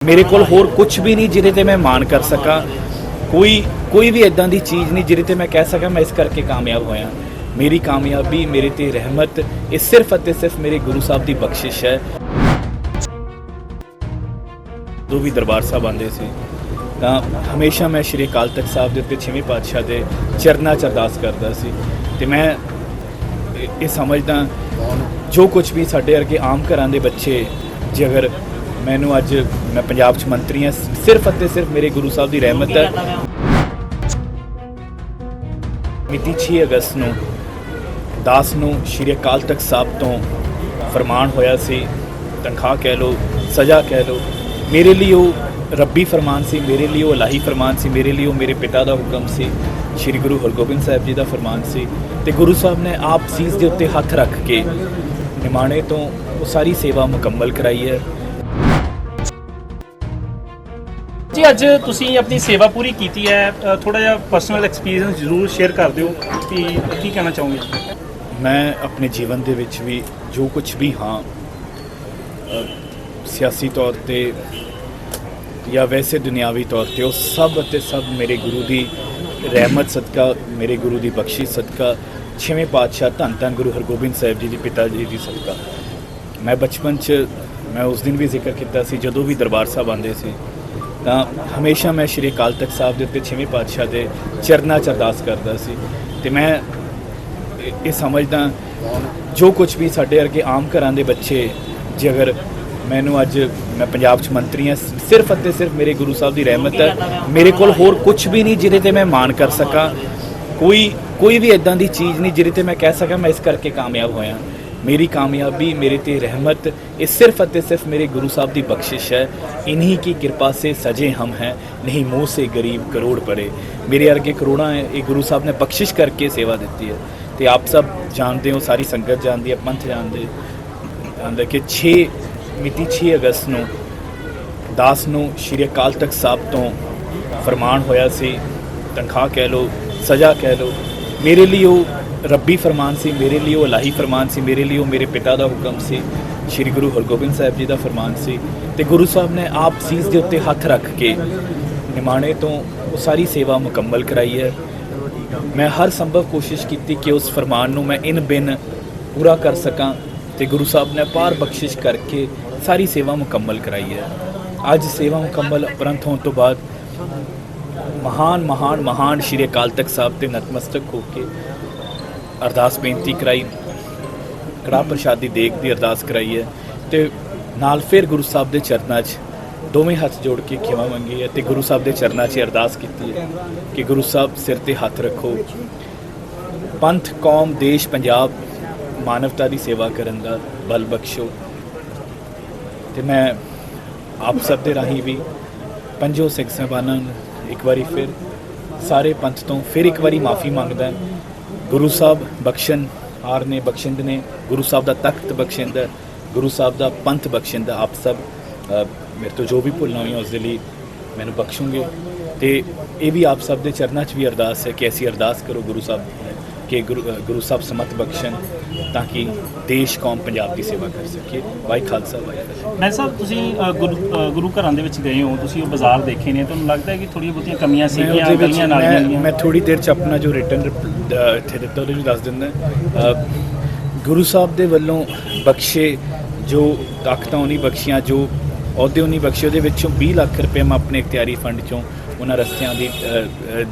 मेरे कोल होर कुछ भी नहीं जिहदे ते मैं मान कर सका। कोई भी इदां दी चीज़ नहीं जिहदे ते मैं कह सका मैं इस करके कामयाब होया। मेरी कामयाबी मेरे ते रहमत ये सिर्फ अते सिर्फ मेरे गुरु साहब की बख्शिश है। जो भी दरबार साहब आते सी तां हमेशा मैं श्री अकाल तख्त साहब के उत्ते 6वें पातशाह के चरनां च अरदास करदा सी ते मैं ये समझदा जो कुछ भी साडे वर्गे आम घरां दे बच्चे जे अगर मैनू अज मैं पंजाब च मंत्री हाँ सिर्फ अते सिर्फ मेरे गुरु साहब की रहमत है। मिति 6 अगस्त नूं दास नूं श्री अकाल तख्त साहब तो फरमान होया सी, तनख्वाह कह लो सज़ा कह लो, मेरे लिए वो रब्बी फरमान सी, मेरे लिए वो इलाही फरमान सी, मेरे लिए वो मेरे पिता का हुक्म सी, श्री गुरु हरगोबिंद साहब जी का फरमान सी। ते गुरु साहब ने आप सीस के उत्ते हथ रख के निमाणे तो वो सारी सेवा मुकम्मल कराई है। जी अज तुसी अपनी सेवा पूरी की है, थोड़ा जिहा पर्सनल एक्सपीरियंस जरूर शेयर कर दिओ कि की कहना चाहोगे। मैं अपने जीवन दे विच भी जो कुछ भी हाँ सियासी तौर पे या वैसे दुनियावी तौर पे वो सब अते सब मेरे गुरु की रहमत सदका, मेरे गुरु की बख्शिश सदका, 6वें पातशाह धन धन गुरु हरगोबिंद साहब जी की पिता जी की सदका। मैं बचपन च मैं उस दिन भी जिक्र किया सी जदों भी दरबार साहब आते सी तां हमेशा मैं श्री अकाल तख्त साहब के उत्ते 6वें पातशाह के चरनां च अरदास करदा सी ते मैं ये समझदा जो कुछ भी साडे वर्गे आम घरां दे बच्चे जे अगर मैनू अज मैं पंजाब च मंत्री हाँ सिर्फ अते सिर्फ मेरे गुरु साहब की रहमत है। मेरे कोल होर कुछ भी नहीं जिहदे ते मैं मान कर सका। कोई भी इदां दी चीज़ नहीं जिहदे ते मैं कह सका मैं इस करके कामयाब होया। मेरी कामयाबी मेरे ते रहमत ये सिर्फ अते सिर्फ मेरे गुरु साहब की बख्शिश है। इन्हीं की कृपा से सजे हम हैं, नहीं मुँह से गरीब करोड़ पड़े। मेरे अर्गे करोड़ा है, ये गुरु साहब ने बख्शिश करके सेवा दी है। तो आप सब जानते हो, सारी संगत जानती है, पंथ जानते कि मिति 6 अगस्त नूं दास नूं श्री अकाल तख्त साहब तो फरमान होया सी, तनख्वाह कह लो सज़ा कह लो, मेरे लिए वो रब्बी फरमान सी, मेरे लिए वो इलाही फरमान सी, मेरे लिए वो मेरे पिता का हुक्म सी, श्री गुरु हरगोबिंद साहब जी का फरमान सी। ते गुरु साहब ने आप सीस के उत्ते हथ रख के निमाणे तो वो सारी सेवा मुकम्मल कराई है। मैं हर संभव कोशिश की कि उस फरमान नूं मैं इन बिन पूरा कर सकां ते गुरु साहब ने पार बख्शिश करके सारी सेवा मुकम्मल कराई है। अज सेवा मुकम्मल उपरंत होने तो बाद महान महान महान श्री अकाल तख्त साहब ते नतमस्तक होके अरदास बेनती कराई, कड़ाह प्रशाद की देग की अरदास कराई है ते नाल फिर गुरु साहब के चरनां 'च दोवें हथ जोड़ के खिमा मंगी है ते गुरु साहब के चरनां 'च अरदास की है कि गुरु साहब सिर ते हथ रखो, पंथ कौम देश पंजाब मानवता की सेवा करन दा बल बख्शो। ते मैं आप सब दे राही भी पंजों सिख साहबानां एक बारी फिर सारे पंथ तो फिर एक बारी माफ़ी मंगदा। गुरु साहब बख्शन हार ने, बख्शिंद ने, गुरु साहब का तख्त बख्शिंद, गुरु साहब का पंथ बख्शिंद। आप सब मेरे तो जो भी भुलना हुई उस लिए मैंने बख्शूंगे। तो ये भी आप सब के चरणों च भी अरदास है कि ऐसी अरदास करो गुरु साहब कि गुरु साहब समत बख्शन ताकि देश कौम पंजाब की सेवा कर सके। वाहि खालसा वाहि फतेह। मैं साहब तुसी गुरु घरां दे विच गए हो, तुसी वो बाजार देखे ने, तुहानूं लगता है कि थोड़ी बहुतियां कमियां सीगियां गलियां नालियां ਦੀਆਂ? मैं थोड़ी देर च अपना जो रिटर्न इत्थे दिता ਉਹਦੇ ਵਿੱਚ ਦੱਸ ਦਿੰਦਾ। गुरु साहब दे वल्लों बख्शे जो ताकतां नहीं बख्शियां, जो अहुदे नहीं बख्शे, ਉਹਦੇ ਵਿੱਚੋਂ 20 ਲੱਖ रुपये मैं अपने इख्तियारी फंड चों उन्हां रस्तियां दी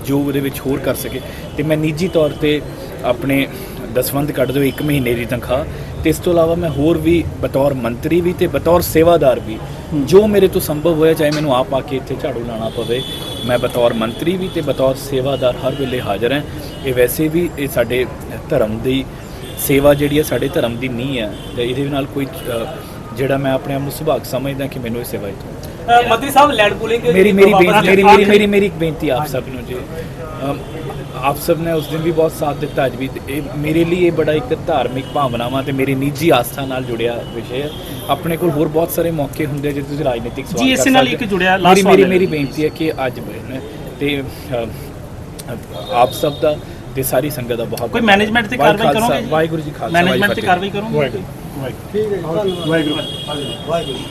जो ਉਹਦੇ ਵਿੱਚ होर कर सके तो मैं निजी तौर पर अपने दसवंध कढ़ दो 1 महीने की तनख्वाह। तो इस तो इलावा मैं होर भी बतौर मंत्री भी तो बतौर सेवादार भी जो मेरे तो संभव होया, चाहे मैनू आप आके इत्थे झाड़ू लाना पवे, मैं बतौर मंत्री भी तो बतौर सेवादार हर वेले हाज़र हैं। ये वैसे भी ये साडे धर्म की सेवा जिहड़ी है साडे धर्म की नींह है। तो इहदे नाल कोई जिहड़ा मैं अपने आप नूं सुभाग समझदा कि मैनू ये सेवा इत्थों मंत्री साहब लैंड पूलिंग मेरी एक बेनती आप सब नूं जी, आप सब ने उस दिन भी बहुत साथ दिता, अज भी मेरे लिए बड़ा एक धार्मिक भावनावां ते मेरी निजी आस्था नाल जुड़िया विषय है। अपने कोल होर बहुत सारे मौके हुंदे जे तुसीं राजनीतिक सवाल जी इस नाल एक जुड़िया मेरी बेनती है कि अज ते आप सब दा ते सारी संगत दा बहुत कोई मैनेजमेंट ते कार्रवाई करोगे? वाहिगुरू जी खालसा मैनेजमेंट ते कार्रवाई करोगे? वाहिगुरू।